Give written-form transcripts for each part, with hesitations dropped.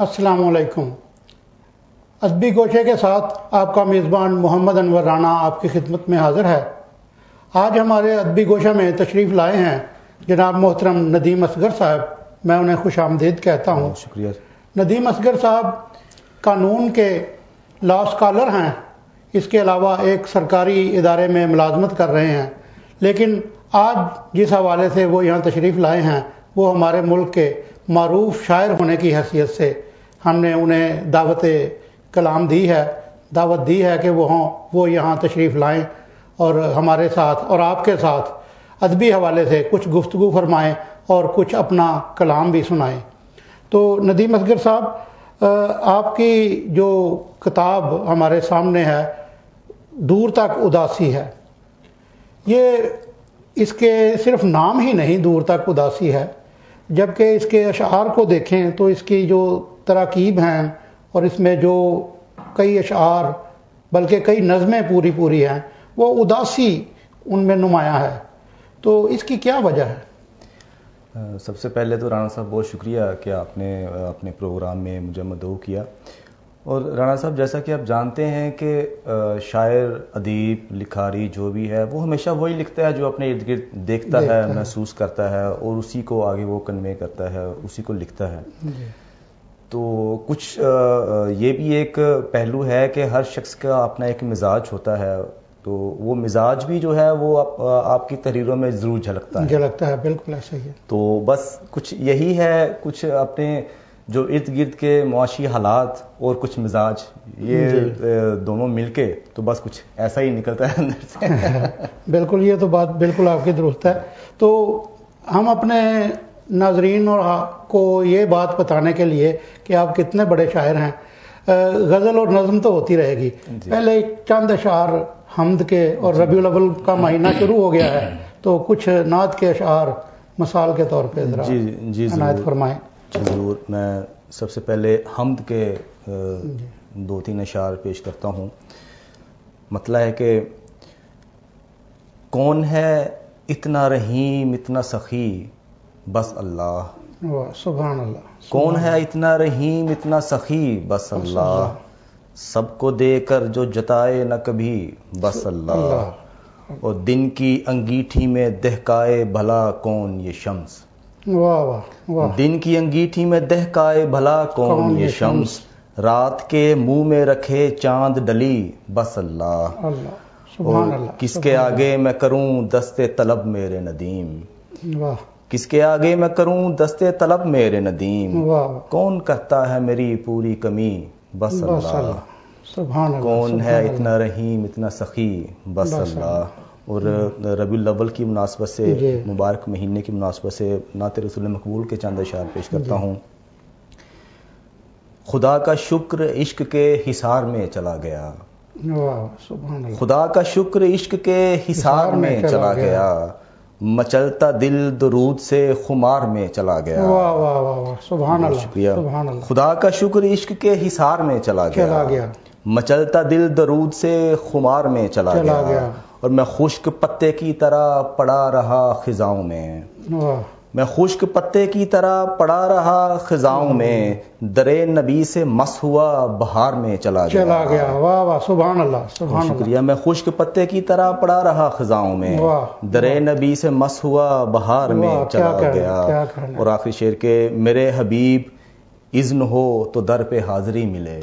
السلام علیکم۔ ادبی گوشے کے ساتھ آپ کا میزبان محمد انور رانا آپ کی خدمت میں حاضر ہے۔ آج ہمارے ادبی گوشہ میں تشریف لائے ہیں جناب محترم ندیم اصغر صاحب۔ میں انہیں خوش آمدید کہتا ہوں۔ شکریہ۔ ندیم اصغر صاحب قانون کے لا اسکالر ہیں، اس کے علاوہ ایک سرکاری ادارے میں ملازمت کر رہے ہیں، لیکن آج جس حوالے سے وہ یہاں تشریف لائے ہیں وہ ہمارے ملک کے معروف شاعر ہونے کی حیثیت سے ہم نے انہیں دعوت دی ہے کہ وہ یہاں تشریف لائیں اور ہمارے ساتھ اور آپ کے ساتھ ادبی حوالے سے کچھ گفتگو فرمائیں اور کچھ اپنا کلام بھی سنائیں۔ تو ندیم اصغر صاحب، آپ کی جو کتاب ہمارے سامنے ہے دور تک اداسی ہے، یہ اس کے صرف نام ہی نہیں دور تک اداسی ہے، جبکہ اس کے اشعار کو دیکھیں تو اس کی جو تراکیب ہیں اور اس میں جو کئی اشعار بلکہ کئی نظمیں پوری ہیں وہ اداسی ان میں نمایاں ہے، تو اس کی کیا وجہ ہے؟ سب سے پہلے تو رانا صاحب بہت شکریہ کہ آپ نے اپنے پروگرام میں مجھے مدعو کیا۔ اور رانا صاحب، جیسا کہ آپ جانتے ہیں کہ شاعر، ادیب، لکھاری جو بھی ہے وہ ہمیشہ وہی لکھتا ہے جو اپنے ارد گرد دیکھتا ہے، محسوس کرتا ہے اور اسی کو آگے وہ کنوے کرتا ہے، اسی کو لکھتا ہے۔ تو کچھ یہ بھی ایک پہلو ہے کہ ہر شخص کا اپنا ایک مزاج ہوتا ہے، تو وہ مزاج بھی جو ہے وہ آپ کی تحریروں میں ضرور جھلکتا ہے۔ بالکل ایسا ہی ہے۔ تو بس کچھ یہی ہے، کچھ اپنے جو ارد گرد کے معاشی حالات اور کچھ مزاج، یہ دونوں مل کے تو بس کچھ ایسا ہی نکلتا ہے اندر سے۔ بالکل، یہ تو بات بالکل آپ کی درست ہے۔ تو ہم اپنے ناظرین اور کو یہ بات بتانے کے لیے کہ آپ کتنے بڑے شاعر ہیں، غزل اور نظم تو ہوتی رہے گی، پہلے چند اشعار حمد کے، اور ربیع الاول کا مہینہ شروع ہو گیا ہے تو کچھ نعت کے اشعار مثال کے طور پہ ذرا عنایت فرمائیں۔ ضرور، میں سب سے پہلے حمد کے 2-3 اشعار پیش کرتا ہوں۔ مطلع ہے کہ کون ہے اتنا رحیم اتنا سخی بس اللہ، سبحان اللہ۔ کون ہے اتنا رحیم اتنا سخی بس اللہ، سب کو دے کر جو جتائے نہ کبھی بس اللہ، اور دن کی انگیٹھی میں دہکائے بھلا کون یہ شمس، واہ واہ واہ، دن کی انگیٹھی میں دہکائے بھلا کون یہ شمس، رات کے منہ میں رکھے چاند ڈلی بس اللہ، سبحان اللہ۔ کس کے آگے میں کروں دستے طلب میرے ندیم، واہ، کس کے آگے میں کروں دستے طلب میرے ندیم، واہ، کون کرتا ہے میری پوری کمی بس اللہ، سبحان اللہ، کون ہے اتنا رحیم اتنا سخی بس اللہ۔ اور ربیع الاول کی مناسبت سے، مبارک مہینے کی مناسبت سے نعت رسول مقبول کے چند اشعار پیش کرتا ہوں۔ خدا کا شکر عشق کے حصار میں چلا گیا، خدا کا شکر عشق کے حصار میں چلا گیا، مچلتا دل درود سے خمار میں چلا گیا، واہ واہ واہ، سبحان اللہ، شکریہ۔ سبحان اللہ، خدا کا شکر عشق کے حصار میں چلا گیا، مچلتا دل درود سے خمار میں چلا گیا، اور میں خشک پتے کی طرح پڑا رہا خزاؤں میں، میں خشک پتے کی طرح پڑا رہا خزاؤں میں، درے نبی سے مس ہوا بہار میں چلا گیا، واہ واہ، سبحان اللہ، سبحان اللہ، شکریہ۔ میں خشک پتے کی طرح پڑا رہا خزاؤں میں، درے نبی سے مس ہوا بہار میں چلا گیا، اور آخری شعر کے میرے حبیب اذن ہو تو در پہ حاضری ملے،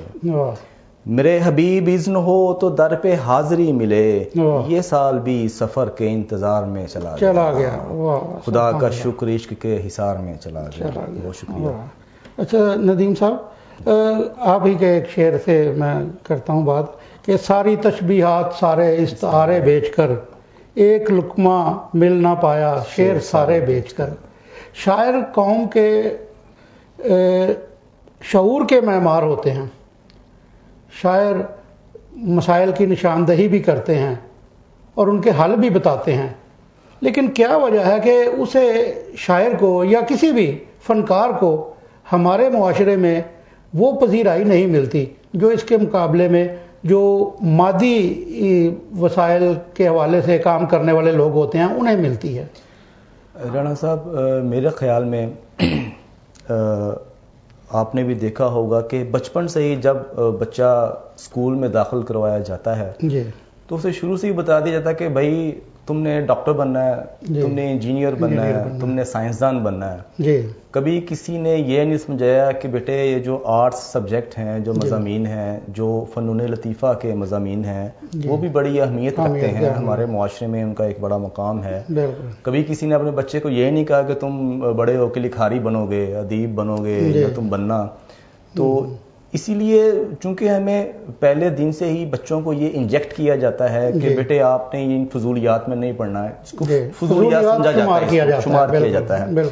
میرے حبیب اذن ہو تو در پہ حاضری ملے، یہ سال بھی سفر کے انتظار میں چلا گیا، خدا کا شکر عشق کے حصار میں چلا گیا۔ بہت شکریہ۔ اچھا ندیم صاحب، آپ ہی کے ایک شعر سے میں کرتا ہوں بات کہ ساری تشبیہات سارے استعارے بیچ کر، ایک لقمہ مل نہ پایا شعر سارے بیچ کر۔ شاعر قوم کے شعور کے معمار ہوتے ہیں، شاعر مسائل کی نشاندہی بھی کرتے ہیں اور ان کے حل بھی بتاتے ہیں، لیکن کیا وجہ ہے کہ اسے شاعر کو یا کسی بھی فنکار کو ہمارے معاشرے میں وہ پذیرائی نہیں ملتی جو اس کے مقابلے میں جو مادی وسائل کے حوالے سے کام کرنے والے لوگ ہوتے ہیں انہیں ملتی ہے؟ رانا صاحب، میرے خیال میں آپ نے بھی دیکھا ہوگا کہ بچپن سے ہی جب بچہ اسکول میں داخل کروایا جاتا ہے جی تو اسے شروع سے ہی بتا دیا جاتا ہے کہ بھائی تم نے ڈاکٹر بننا ہے, تم نے انجینئر بننا ہے, تم نے سائنسدان بننا ہے. جی کبھی کسی نے یہ نہیں سمجھایا کہ بیٹے یہ جو آرٹس سبجیکٹ ہیں, جو مضامین ہیں, جو فنون لطیفہ کے مضامین ہیں, وہ بھی بڑی اہمیت رکھتے ہیں ہمارے معاشرے میں, ان کا ایک بڑا مقام ہے. کبھی کسی نے اپنے بچے کو یہ نہیں کہا کہ تم بڑے ہو کے لکھاری بنو گے, ادیب بنو گے یا تم بننا. تو اسی لیے چونکہ ہمیں پہلے دن سے ہی بچوں کو یہ انجیکٹ کیا جاتا ہے کہ بیٹے آپ نے ان فضولیات میں نہیں پڑھنا ہے, اس کو فضولیات سمجھا جاتا ہے, شمار کیا جاتا ہے.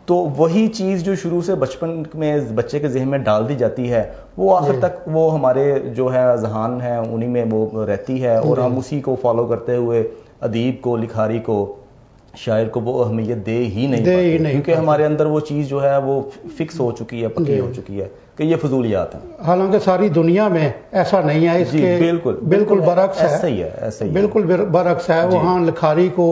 تو وہی چیز جو شروع سے بچپن میں بچے کے ذہن میں ڈال دی جاتی ہے وہ آخر تک وہ ہمارے جو ہے ذہان ہے انہی میں وہ رہتی ہے, اور ہم اسی کو فالو کرتے ہوئے ادیب کو, لکھاری کو, شاعر کو وہ اہمیت دے ہی نہیں پاتے, کیونکہ ہمارے اندر وہ چیز جو ہے وہ فکس ہو چکی ہے, پکی ہو چکی ہے کہ یہ فضولیات ہیں. حالانکہ ساری دنیا میں ایسا نہیں ہے, اس کے بالکل برعکس ہے. ایسا ہی ہے, ایسا ہی بالکل برعکس ہے. وہاں لکھاری کو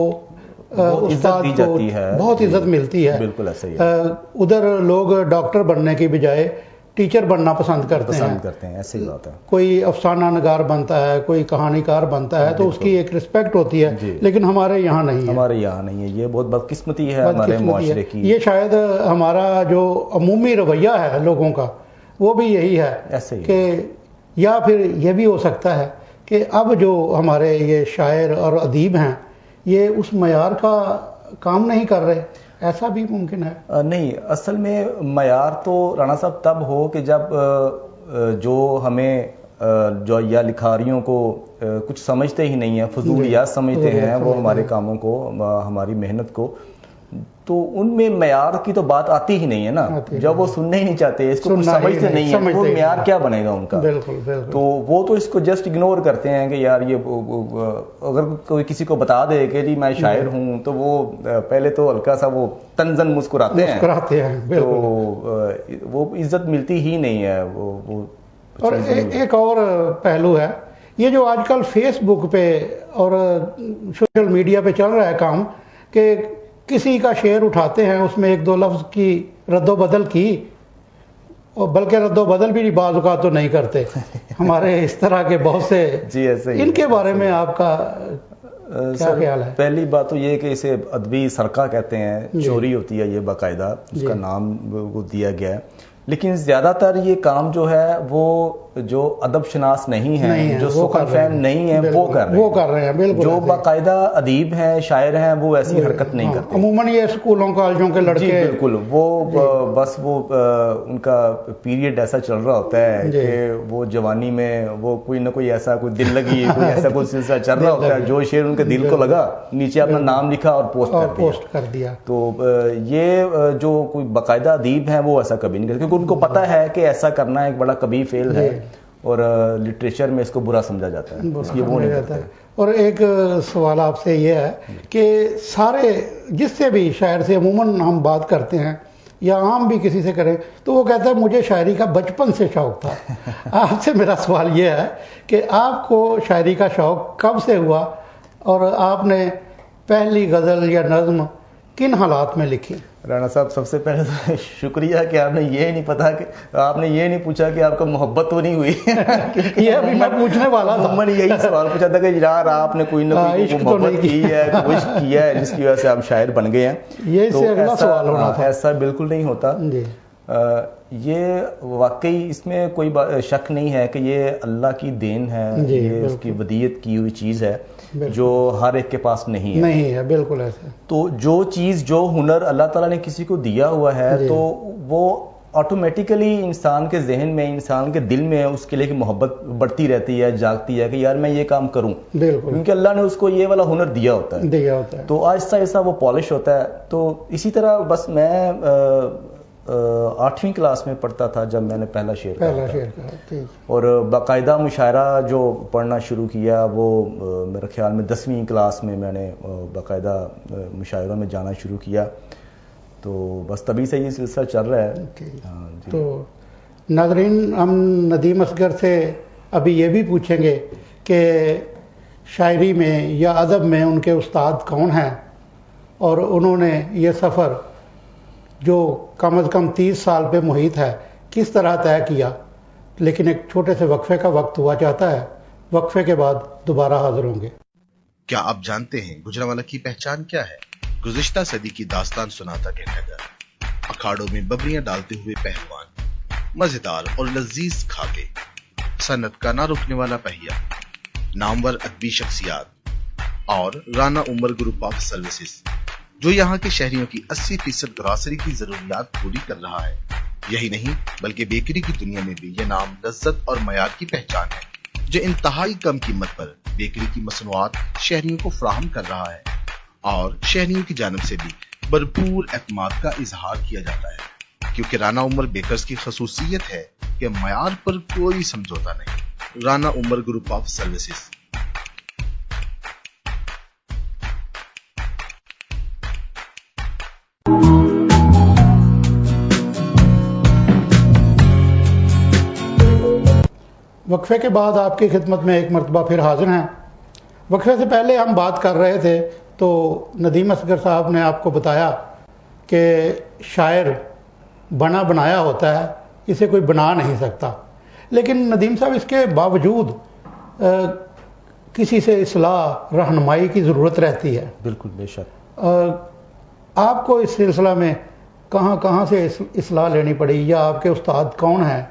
استاد کو بہت عزت ملتی ہے. بالکل ایسا ہی ہے. ادھر لوگ ڈاکٹر بننے کی بجائے ٹیچر بننا پسند کرتے ہیں. ایسی بات ہے. کوئی افسانہ نگار بنتا ہے, کوئی کہانی کار بنتا ہے, تو اس کی ایک رسپیکٹ ہوتی ہے. لیکن ہمارے یہاں نہیں ہے. ہمارے یہاں نہیں ہے. یہ بہت بدقسمتی ہے ہمارے معاشرے کی. یہ شاید ہمارا جو عمومی رویہ ہے لوگوں کا وہ بھی یہی ہے کہ, یا پھر یہ بھی ہو سکتا ہے کہ اب جو ہمارے یہ شاعر اور ادیب ہیں یہ اس معیار کا کام نہیں کر رہے. ایسا بھی ممکن ہے؟ نہیں, اصل میں معیار تو رانا صاحب تب ہو کہ جب جو ہمیں جو یا لکھاریوں کو کچھ سمجھتے ہی نہیں ہیں, فضولیات سمجھتے ہیں وہ ہمارے کاموں کو, ہماری محنت کو, تو ان میں معیار کی تو بات آتی ہی نہیں ہے نا. جب وہ سننے ہی نہیں چاہتے, اس کو کچھ سمجھتے نہیں ہیں, وہ معیار کیا بنے گا ان کا. تو وہ تو اس کو جسٹ اگنور کرتے ہیں کہ یار یہ, اگر کوئی کسی کو بتا دے کہ جی میں شاعر ہوں تو وہ پہلے تو ہلکا سا وہ تنزن مسکراتے ہیں. تو وہ عزت ملتی ہی نہیں ہے. وہ اور ایک اور پہلو ہے, یہ جو آج کل فیس بک پہ اور سوشل میڈیا پہ چل رہا ہے کام کہ کسی کا شعر اٹھاتے ہیں, اس میں ایک دو لفظ کی رد و بدل کی, اور بلکہ رد و بدل بھی بعض اوقات تو نہیں کرتے. ہمارے اس طرح کے بہت سے. جی ایسے ہی. ان کے بارے میں آپ کا کیا خیال ہے؟ پہلی بات تو یہ کہ اسے ادبی سرقہ کہتے ہیں, چوری ہوتی ہے یہ باقاعدہ, اس کا نام وہ دیا گیا ہے. لیکن زیادہ تر یہ کام جو ہے وہ جو ادب شناس نہیں ہیں, جو سخن فہم نہیں ہیں, وہ کر رہے ہیں. بالکل جو باقاعدہ ادیب ہیں, شاعر ہیں, وہ ایسی حرکت نہیں کرتے. عموماً یہ اسکولوں کالجوں کے لڑکے. جی بالکل, وہ بس وہ ان کا پیریڈ ایسا چل رہا ہوتا ہے کہ وہ جوانی میں وہ کوئی نہ کوئی ایسا کوئی دل لگی, کوئی ایسا کوئی سلسلہ چل رہا ہوتا ہے, جو شعر ان کے دل کو لگا نیچے اپنا نام لکھا اور پوسٹ کر دیا. تو یہ جو کوئی باقاعدہ ادیب ہیں وہ ایسا کبھی نہیں کرتے, کیونکہ ان کو پتہ ہے کہ ایسا کرنا ایک بڑا کبھی فیل ہے, اور لٹریچر میں اس کو برا سمجھا جاتا ہے, اس لیے وہ نہیں کرتے. اور ایک سوال آپ سے یہ ہے کہ سارے جس سے بھی شاعر سے عموماً ہم بات کرتے ہیں یا عام بھی کسی سے کریں تو وہ کہتا ہے مجھے شاعری کا بچپن سے شوق تھا. آپ سے میرا سوال یہ ہے کہ آپ کو شاعری کا شوق کب سے ہوا, اور آپ نے پہلی غزل یا نظم کن حالات میں لکھی؟ رانا صاحب سب سے پہلے تو شکریہ کہ آپ نے یہ نہیں پتا کہ آپ نے یہ نہیں پوچھا کہ آپ کو محبت تو نہیں ہوئی. یہ ابھی میں پوچھنے والا تھا. میں نے یہی سوال پوچھا تھا کہ یار آپ نے کوئی نہ کوئی محبت کی ہے, عشق کیا ہے, جس کی وجہ سے آپ شاعر بن گئے ہیں. یہ سے اگلا سوال ہونا تھا. ایسا بالکل نہیں ہوتا. یہ واقعی اس میں کوئی شک نہیں ہے کہ یہ اللہ کی دین ہے, یہ اس کی ودیعت کی ہوئی چیز ہے جو ہر ایک کے پاس نہیں ہے. بالکل ایسا. تو جو چیز, جو ہنر اللہ تعالیٰ نے کسی کو دیا ہوا ہے تو وہ آٹومیٹیکلی انسان کے ذہن میں, انسان کے دل میں اس کے لیے محبت بڑھتی رہتی ہے, جاگتی ہے کہ یار میں یہ کام کروں, کیونکہ اللہ نے اس کو یہ والا ہنر دیا ہوتا ہے. تو آہستہ آہستہ وہ پالش ہوتا ہے. تو اسی طرح بس میں 8ویں کلاس میں پڑھتا تھا جب میں نے پہلا شعر کہا, اور باقاعدہ مشاعرہ جو پڑھنا شروع کیا وہ میرے خیال میں 10ویں کلاس میں نے باقاعدہ مشاعروں میں جانا شروع کیا. تو بس تبھی سے یہ سلسلہ چل رہا ہے. تو ناظرین, ہم ندیم اصغر سے ابھی یہ بھی پوچھیں گے کہ شاعری میں یا ادب میں ان کے استاد کون ہیں, اور انہوں نے یہ سفر جو کم از کم 30 سال پہ محیط ہے, کس طرح طے کیا، لیکن ایک چھوٹے سے وقفے کا وقت ہوا چاہتا ہے. وقفے کے بعد دوبارہ حاضر ہوں گے. کیا آپ جانتے ہیں گجرانوالہ کی پہچان کیا ہے؟ گزشتہ صدی کی داستان سناتا کہنگر، اکھاڑوں میں ببریاں ڈالتے ہوئے پہلوان، مزیدار اور لذیذ کھاتے، صنعت کا نہ رکنے والا پہیا، نامور ادبی شخصیات اور رانا عمر گروپ آف سروسز جو یہاں کے شہریوں کی 80% گراسری کی ضروریات پوری کر رہا ہے. یہی نہیں بلکہ بیکری کی دنیا میں بھی یہ نام لذت اور معیار کی پہچان ہے، جو انتہائی کم قیمت پر بیکری کی مصنوعات شہریوں کو فراہم کر رہا ہے اور شہریوں کی جانب سے بھی بھرپور اعتماد کا اظہار کیا جاتا ہے، کیونکہ رانا عمر بیکرز کی خصوصیت ہے کہ معیار پر کوئی سمجھوتا نہیں. رانا عمر گروپ آف سروسز. وقفے کے بعد آپ کی خدمت میں ایک مرتبہ پھر حاضر ہیں. وقفے سے پہلے ہم بات کر رہے تھے تو ندیم اصغر صاحب نے آپ کو بتایا کہ شاعر بنا بنایا ہوتا ہے، اسے کوئی بنا نہیں سکتا. لیکن ندیم صاحب اس کے باوجود کسی سے اصلاح رہنمائی کی ضرورت رہتی ہے. بالکل بے شک. آپ کو اس سلسلہ میں کہاں سے اصلاح لینی پڑی، یا آپ کے استاد کون ہیں،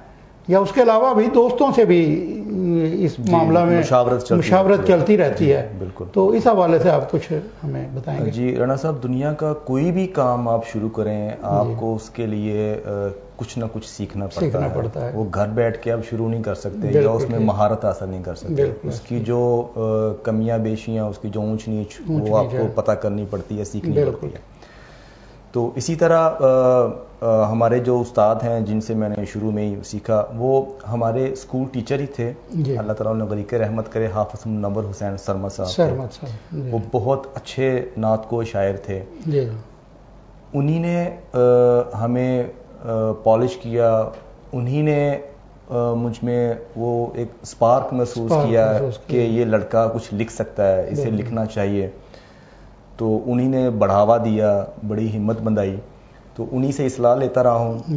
یا اس کے علاوہ بھی دوستوں سے بھی اس معاملہ میں مشاورت چلتی رہتی ہے؟ بالکل. تو اس حوالے سے آپ کچھ ہمیں بتائیں گے؟ جی رانا صاحب، دنیا کا کوئی بھی کام آپ شروع کریں آپ کو اس کے لیے کچھ نہ کچھ سیکھنا پڑتا ہے. وہ گھر بیٹھ کے آپ شروع نہیں کر سکتے یا اس میں مہارت حاصل نہیں کر سکتے. اس کی جو کمیاں بیشیاں، اس کی جو اونچ نیچ، وہ آپ کو پتہ کرنی پڑتی ہے، سیکھنی پڑتی ہے. تو اسی طرح ہمارے جو استاد ہیں جن سے میں نے شروع میں ہی سیکھا، وہ ہمارے اسکول ٹیچر ہی تھے. اللہ تعالیٰ نے غریق رحمت کرے، حافظ منور حسین سرمد صاحب. وہ بہت اچھے نعت کو شاعر تھے. انہی نے ہمیں پالش کیا، انہی نے مجھ میں وہ ایک سپارک محسوس کیا کہ یہ لڑکا کچھ لکھ سکتا ہے، اسے لکھنا چاہیے. تو انہی نے بڑھاوا دیا، بڑی ہمت بندھائی. تو انہی سے اصلاح لیتا رہا ہوں.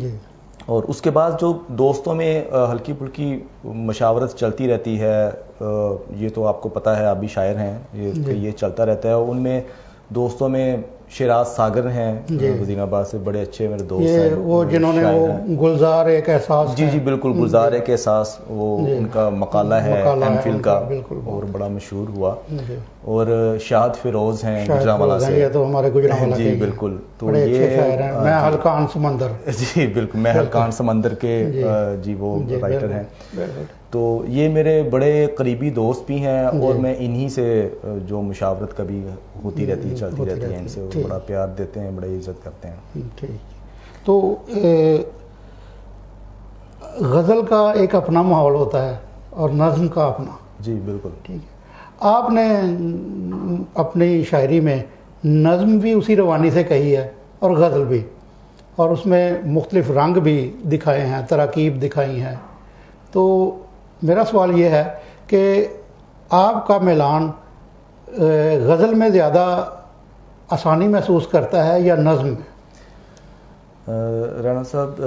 اور اس کے بعد جو دوستوں میں ہلکی پھلکی مشاورت چلتی رہتی ہے، یہ تو آپ کو پتہ ہے، آپ بھی شاعر ہیں، یہ چلتا رہتا ہے. ان میں دوستوں میں شیراز ساگر ہیں وزیر آباد سے، بڑے اچھے میرے دوست ہیں، وہ جنہوں نے وہ گلزار ایک احساس. جی بالکل، گلزار ایک احساس، وہ ان کا مقالہ ہے ایم فل کا، اور بڑا مشہور ہوا. اور شاد فیروز ہیں گجرانوالہ سے، یہ تو ہمارے گجرانوالہ کے. جی بالکل. تو یہ میں ہلکان سمندر. جی بالکل، میں ہلکان سمندر کے جی وہ رائٹر ہیں. تو یہ میرے بڑے قریبی دوست بھی ہیں، اور میں انہی سے جو مشاورت کبھی ہوتی رہتی ہے، چلتی رہتی ہے، ان سے بڑا پیار دیتے ہیں، بڑی عزت کرتے ہیں. ٹھیک. تو غزل کا ایک اپنا ماحول ہوتا ہے اور نظم کا اپنا. جی بالکل. ٹھیک ہے. آپ نے اپنی شاعری میں نظم بھی اسی روانی سے کہی ہے اور غزل بھی، اور اس میں مختلف رنگ بھی دکھائے ہیں، تراکیب دکھائی ہیں. تو میرا سوال یہ ہے کہ آپ کا میلان غزل میں زیادہ آسانی محسوس کرتا ہے یا نظم میں؟ رانا صاحب،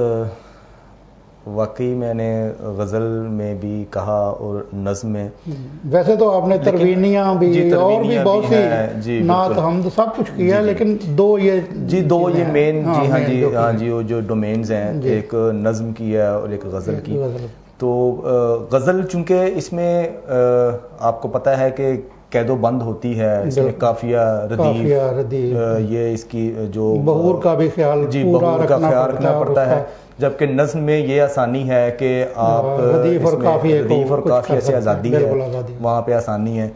واقعی میں نے غزل میں بھی کہا اور نظم میں. ویسے تو آپ نے تروینیاں بھی اور بھی بہت سی نعت حمد سب کچھ کیا ہے، لیکن دو یہ مین جی وہ جو ڈومینز ہیں، ایک نظم کی ہے اور ایک غزل کی. تو غزل چونکہ اس میں آپ کو پتہ ہے کہ قید و بند ہوتی ہے، اس میں قافیہ ردیف، یہ اس کی جو بہور کا بھی خیال، جی بہور کا خیال رکھنا پڑتا ہے. جبکہ نظم میں یہ آسانی ہے کہ آپ ردیف اور قافیہ سے آزادی ہے، وہاں پہ آسانی ہے.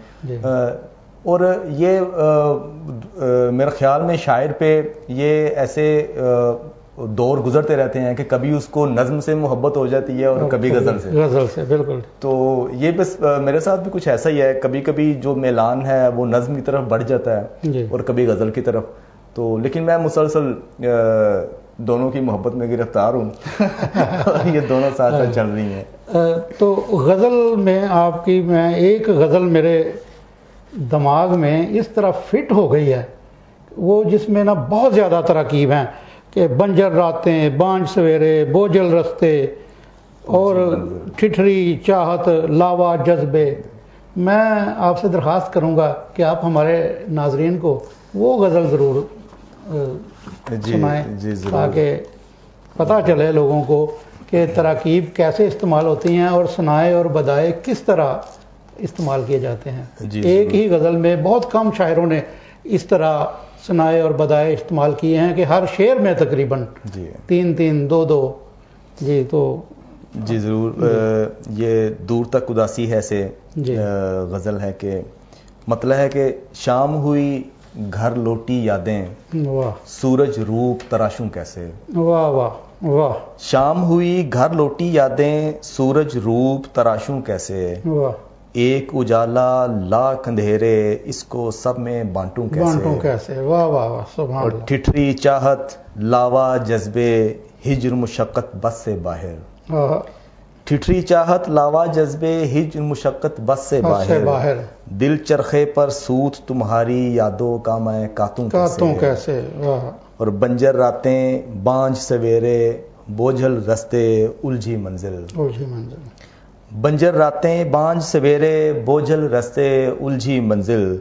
اور یہ میرے خیال میں شاعر پہ یہ ایسے دور گزرتے رہتے ہیں کہ کبھی اس کو نظم سے محبت ہو جاتی ہے اور کبھی غزل سے. بالکل. تو یہ بس میرے ساتھ بھی کچھ ایسا ہی ہے، کبھی کبھی جو میلان ہے وہ نظم کی طرف بڑھ جاتا ہے اور کبھی غزل کی طرف. تو لیکن میں مسلسل دونوں کی محبت میں گرفتار ہوں اور یہ دونوں ساتھ ساتھ چل رہی ہیں. تو غزل میں آپ کی، میں ایک غزل میرے دماغ میں اس طرح فٹ ہو گئی ہے، وہ جس میں نا بہت زیادہ تراکیب ہیں کہ بنجر راتیں، بانج سویرے، بوجھل رستے اور ٹھٹھری چاہت، لاوا جذبے. میں آپ سے درخواست کروں گا کہ آپ ہمارے ناظرین کو وہ غزل ضرور سنائیں تاکہ پتہ چلے لوگوں کو کہ تراکیب کیسے استعمال ہوتی ہیں اور ثنائے اور بدائے کس طرح استعمال کیے جاتے ہیں. ایک ہی غزل میں بہت کم شاعروں نے اس طرح ثنائے اور بدائے استعمال کیے ہیں کہ ہر شعر میں تقریباً 3-3 2-2. جی تو جی ضرور. یہ دور تک اداسی ہے سے غزل ہے کہ مطلب ہے کہ شام ہوئی گھر لوٹی یادیں، واہ سورج روپ تراشوں کیسے. واہ واہ واہ. شام ہوئی گھر لوٹی یادیں، سورج روپ تراشوں کیسے. واہ. ایک اجالا لاکھ اندھیرے، اس کو سب میں بانٹوں کیسے. واہ واہ واہ سبحان اور اللہ. ٹھٹھری چاہت، لاوا جذبے، ہجر مشقت بس سے باہر. ٹھٹھری چاہت، لاوا جذبے، ہجر مشقت بس سے باہر. دل چرخے پر سوت تمہاری یادوں کا میں کاتوں کیسے. واہ. اور بنجر راتیں، بانج سویرے، بوجھل رستے، الجھی منزل. بنجر راتیں، بانج سویرے، بوجھل رستے، الجھی منزل.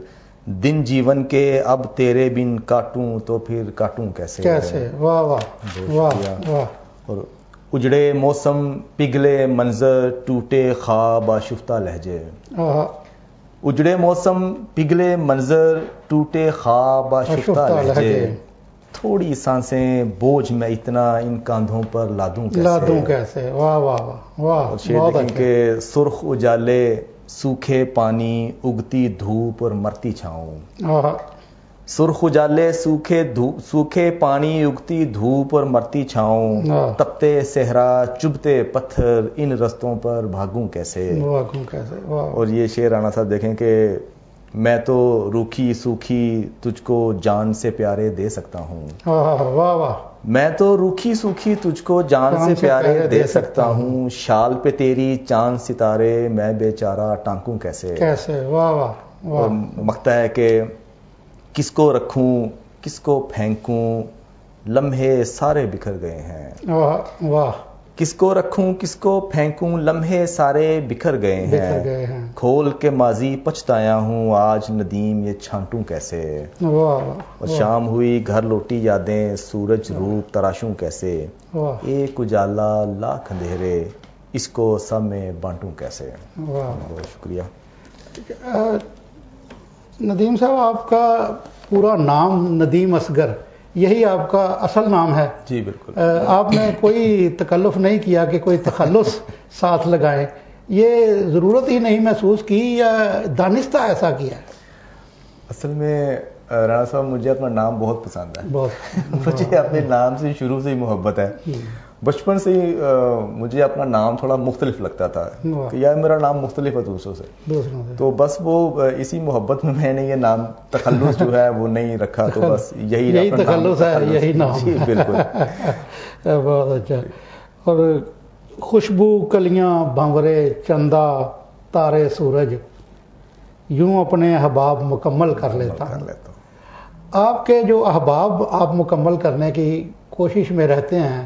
دن جیون کے اب تیرے بن کاٹوں تو پھر کاٹوں کیسے. واہ واہ واہ واہ. اور اجڑے موسم، پگھلے منظر، ٹوٹے خواب، آشفتہ لہجے. اجڑے موسم، پگھلے منظر، ٹوٹے خواب، آشفتہ لہجے. تھوڑی سانسیں، بوجھ میں اتنا ان کاندھوں پر لادوں کیسے. واہ واہ واہ. شعر کے سرخ اجالے، سوکھے پانی، اگتی دھوپ اور مرتی چھاؤں. سرخ اجالے، سوکھے پانی، اگتی دھوپ اور مرتی چھاؤں. تپتے صحرا، چبھتے پتھر، ان رستوں پر بھاگوں کیسے. اور یہ شعر رانا صاحب دیکھیں کہ میں تو روکھی سوکھی تجھ کو جان سے پیارے دے سکتا ہوں. میں تو روکھی سوکھی تجھ کو جان سے پیارے دے سکتا ہوں. شال پہ تیری چاند ستارے، میں بیچارہ ٹانکوں کیسے. اور مقطع ہے کہ کس کو رکھوں کس کو پھینکوں، لمحے سارے بکھر گئے ہیں. واہ. کس کو رکھوں کس کو پھینکوں، لمحے سارے بکھر گئے ہیں. کھول کے ماضی پچھتایا ہوں، آج ندیم یہ چھانٹوں کیسے. اور شام ہوئی گھر لوٹی یادیں، سورج روپ تراشوں کیسے. ایک اجالا لاکھ اندھیرے، اس کو سب میں بانٹوں کیسے. بہت شکریہ. ندیم صاحب، آپ کا پورا نام ندیم اصغر، یہی آپ کا اصل نام ہے؟ جی بالکل. آپ نے کوئی تکلف نہیں کیا کہ کوئی تخلص ساتھ لگائیں؟ یہ ضرورت ہی نہیں محسوس کی یا دانستہ ایسا کیا؟ اصل میں رانا صاحب مجھے اپنا نام بہت پسند ہے. مجھے اپنے نام سے شروع سے ہی محبت ہے. بچپن سے ہی مجھے اپنا نام تھوڑا مختلف لگتا تھا کہ یار میرا نام مختلف ہے دوسروں سے. تو بس وہ اسی محبت میں میں نے یہ نام تخلص جو ہے وہ نہیں رکھا. تو بس یہی تخلص ہے، یہی نام. جی بالکل. بہت اچھا. اور خوشبو کلیاں بھنورے چندہ تارے سورج، یوں اپنے احباب مکمل کر لیتا ہوں. آپ کے جو احباب آپ مکمل کرنے کی کوشش میں رہتے ہیں،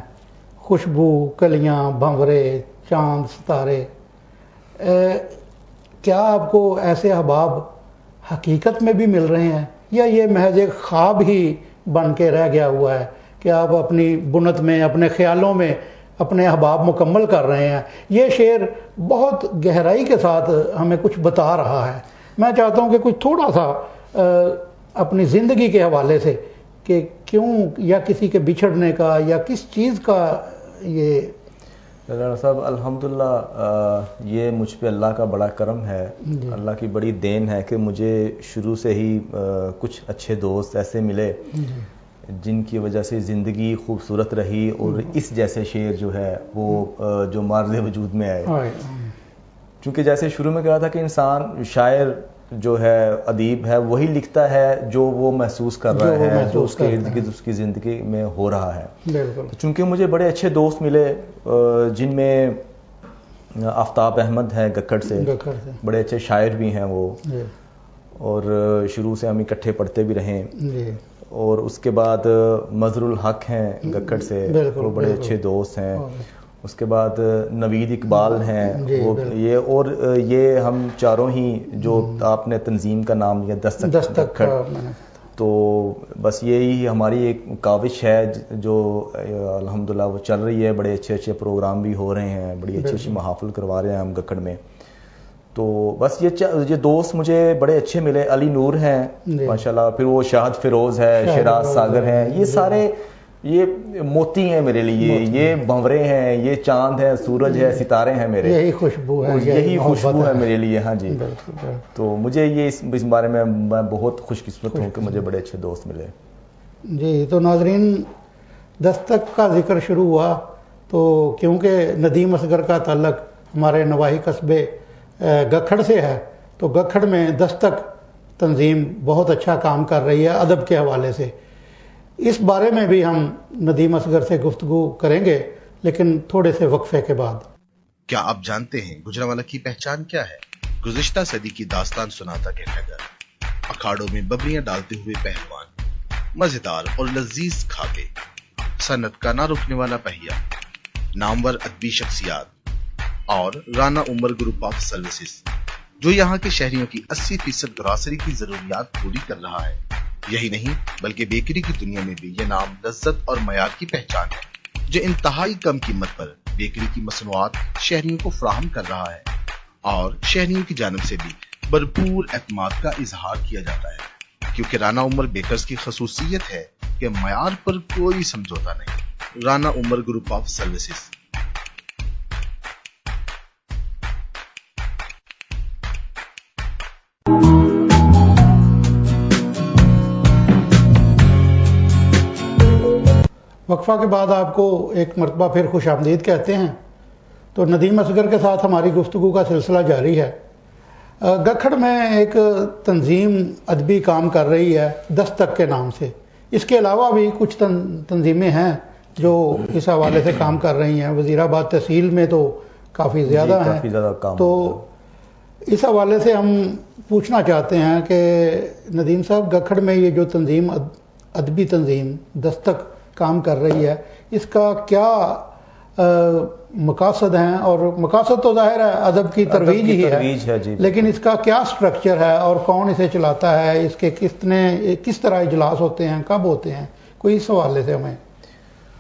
خوشبو کلیاں بھنورے چاند ستارے، کیا آپ کو ایسے احباب حقیقت میں بھی مل رہے ہیں یا یہ محض ایک خواب ہی بن کے رہ گیا ہوا ہے کہ آپ اپنی بنت میں اپنے خیالوں میں اپنے احباب مکمل کر رہے ہیں؟ یہ شعر بہت گہرائی کے ساتھ ہمیں کچھ بتا رہا ہے. میں چاہتا ہوں کہ کچھ تھوڑا سا اپنی زندگی کے حوالے سے کہ کیوں یا کسی کے بچھڑنے کا یا کس چیز کا یہ. رانا صاحب الحمدللہ یہ مجھ پہ اللہ کا بڑا کرم ہے. اللہ کی بڑی دین ہے کہ مجھے شروع سے ہی کچھ اچھے دوست ایسے ملے جن کی وجہ سے زندگی خوبصورت رہی اور اس جیسے شعر جو ہے وہ جو مارز وجود میں آئے. چونکہ جیسے شروع میں کہا تھا کہ انسان شاعر جو ہے ادیب ہے وہی لکھتا ہے جو وہ محسوس کر رہا ہے، جو اس کے ارد گرد اس کی زندگی میں ہو رہا ہے. چونکہ مجھے بڑے اچھے دوست ملے جن میں آفتاب احمد ہے گکھڑ سے، بڑے اچھے شاعر بھی ہیں وہ، اور شروع سے ہم اکٹھے پڑھتے بھی رہے. اور اس کے بعد مظہر الحق ہیں گکھڑ سے، وہ بڑے اچھے دوست ہیں. اس کے بعد نوید اقبال ہیں، وہ یہ ہم چاروں ہی جو آپ نے تنظیم کا نام لیا دستک گکھڑ، تو بس یہی ہماری ایک کاوش ہے جو الحمدللہ وہ چل رہی ہے. بڑے اچھے اچھے پروگرام بھی ہو رہے ہیں، بڑی اچھی اچھی محافل کروا رہے ہیں ہم گکھڑ میں. تو بس یہ دوست مجھے بڑے اچھے ملے. علی نور ہیں ماشاءاللہ، پھر وہ شاہد فیروز ہے، شیراز ساگر ہیں، یہ سارے یہ موتی ہیں میرے لیے، یہ بھنورے ہیں، یہ چاند ہے، سورج ہے، ستارے ہیں میرے. یہی خوشبو ہے، یہی خوشبو ہے میرے لیے. ہاں جی. تو مجھے یہ اس بارے میں بہت خوش قسمت ہوں کہ مجھے بڑے اچھے دوست ملے. جی تو ناظرین، دستک کا ذکر شروع ہوا تو کیونکہ ندیم اصغر کا تعلق ہمارے نواحی قصبے گکھڑ سے ہے، تو گکھڑ میں دستک تنظیم بہت اچھا کام کر رہی ہے ادب کے حوالے سے. اس بارے میں بھی ہم ندیم اصغر سے گفتگو کریں گے، لیکن تھوڑے سے وقفے کے بعد. کیا آپ جانتے ہیں گجرانوالہ کی پہچان کیا ہے؟ گزشتہ صدی کی داستان سناتا کہنگر، اکھاڑوں میں ببریاں ڈالتے ہوئے پہلوان، مزیدار اور لذیذ کھاتے، صنعت کا نہ رکنے والا پہیا، نامور ادبی شخصیات اور رانا عمر گروپ آف سروسز جو یہاں کے شہریوں کی 80% گراسری کی ضروریات پوری کر رہا ہے. یہی نہیں بلکہ بیکری کی دنیا میں بھی یہ نام لذت اور معیار کی پہچان ہے، جو انتہائی کم قیمت پر بیکری کی مصنوعات شہریوں کو فراہم کر رہا ہے اور شہریوں کی جانب سے بھی بھرپور اعتماد کا اظہار کیا جاتا ہے، کیونکہ رانا عمر بیکرز کی خصوصیت ہے کہ معیار پر کوئی سمجھوتا نہیں. رانا عمر گروپ آف سروسز. وقفہ کے بعد آپ کو ایک مرتبہ پھر خوش آمدید کہتے ہیں. تو ندیم اصغر کے ساتھ ہماری گفتگو کا سلسلہ جاری ہے. گکھڑ میں ایک تنظیم ادبی کام کر رہی ہے دستک کے نام سے. اس کے علاوہ بھی کچھ تنظیمیں ہیں جو اس حوالے سے کام کر رہی ہیں. وزیر آباد تحصیل میں تو کافی زیادہ ہیں. تو اس حوالے سے ہم پوچھنا چاہتے ہیں کہ ندیم صاحب، گکھڑ میں یہ جو تنظیم ادبی تنظیم دستک کام کر رہی ہے، اس کا کیا مقاصد ہیں؟ اور مقاصد تو ظاہر ہے ادب کی ترویج ہی ہے، جی، لیکن اس کا کیا سٹرکچر ہے اور کون اسے چلاتا ہے؟ اس کے کس طرح اجلاس ہوتے ہیں، کب ہوتے ہیں؟ کوئی اس حوالے سے ہمیں